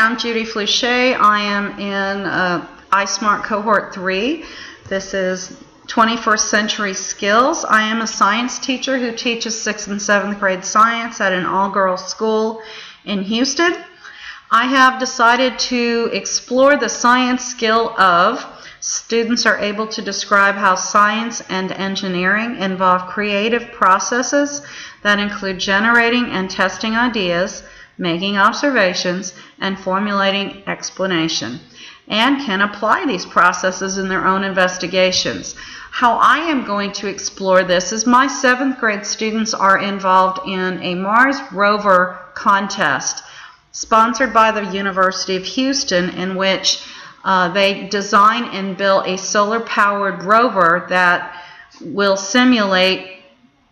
I'm Judy Flouché. I am in iSmart Cohort 3. This is 21st Century Skills. I am a science teacher who teaches 6th and 7th grade science at an all-girls school in Houston. I have decided to explore the science skill of students are able to describe how science and engineering involve creative processes that include generating and testing ideas, making observations, and formulating explanation, and can apply these processes in their own investigations. How I am going to explore this is my 7th grade students are involved in a Mars Rover contest sponsored by the University of Houston, in which they design and build a solar-powered rover that will simulate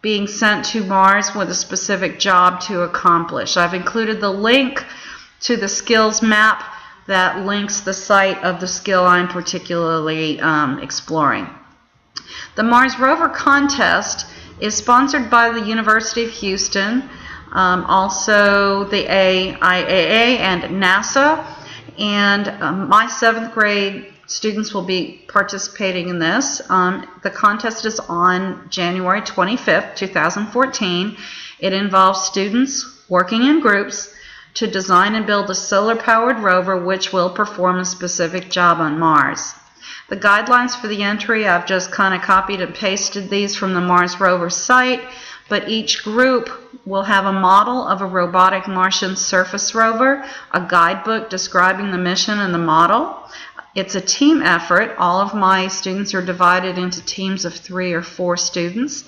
being sent to Mars with a specific job to accomplish. I've included the link to the skills map that links the site of the skill I'm particularly exploring. The Mars Rover contest is sponsored by the University of Houston, also the AIAA and NASA, and my 7th grade students will be participating in this. The contest is on January 25th, 2014. It involves students working in groups to design and build a solar-powered rover which will perform a specific job on Mars. The guidelines for the entry, I've just kind of copied and pasted these from the Mars Rover site, but each group will have a model of a robotic Martian surface rover, a guidebook describing the mission and the model. It's a team effort. All of my students are divided into teams of 3 or 4 students.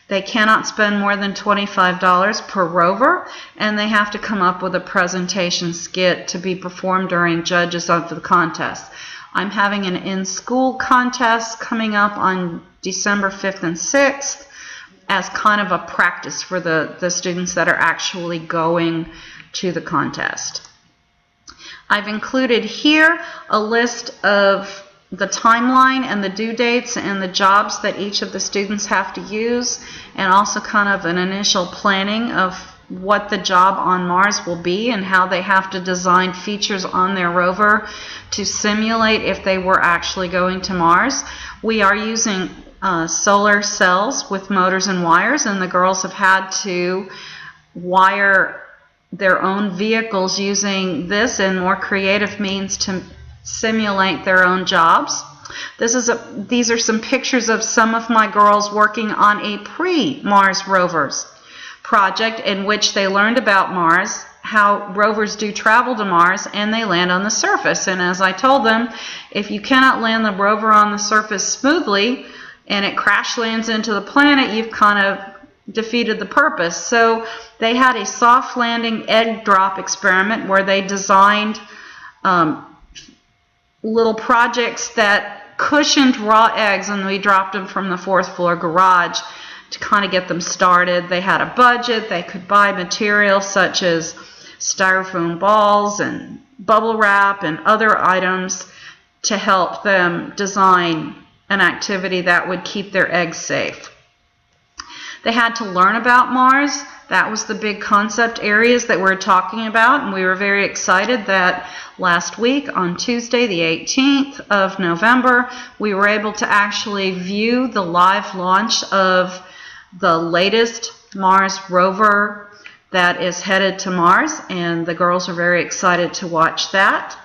They cannot spend more than $25 per rover, and they have to come up with a presentation skit to be performed during judges of the contest. I'm having an in-school contest coming up on December 5th and 6th as kind of a practice for the students that are actually going to the contest. I've included here a list of the timeline and the due dates and the jobs that each of the students have to use, and also kind of an initial planning of what the job on Mars will be and how they have to design features on their rover to simulate if they were actually going to Mars. We are using solar cells with motors and wires, and the girls have had to wire their own vehicles using this and more creative means to simulate their own jobs. These are some pictures of some of my girls working on a pre-Mars rovers project in which they learned about Mars, how rovers do travel to Mars, and they land on the surface. And as I told them, if you cannot land the rover on the surface smoothly and it crash lands into the planet, you've kind of defeated the purpose. So they had a soft landing egg drop experiment where they designed little projects that cushioned raw eggs, and we dropped them from the 4th floor garage to kind of get them started. They had a budget. They could buy material such as styrofoam balls and bubble wrap and other items to help them design an activity that would keep their eggs safe. They had to learn about Mars. That was the big concept areas that we're talking about, and we were very excited that last week on Tuesday the 18th of November we were able to actually view the live launch of the latest Mars rover that is headed to Mars, and the girls are very excited to watch that.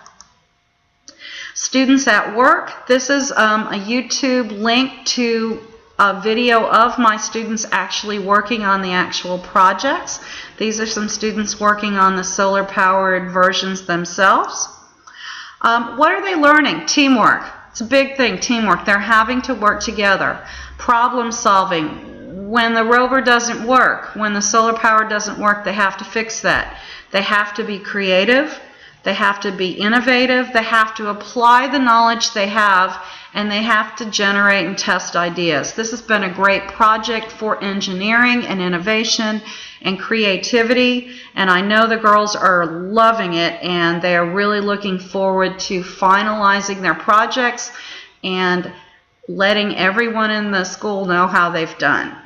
Students at work, this is a YouTube link to a video of my students actually working on the actual projects. These are some students working on the solar-powered versions themselves. What are they learning? Teamwork. It's a big thing, teamwork. They're having to work together. Problem solving. When the rover doesn't work, when the solar power doesn't work, they have to fix that. They have to be creative. They have to be innovative. They have to apply the knowledge they have, and they have to generate and test ideas. This has been a great project for engineering and innovation and creativity, and I know the girls are loving it, and they are really looking forward to finalizing their projects and letting everyone in the school know how they've done.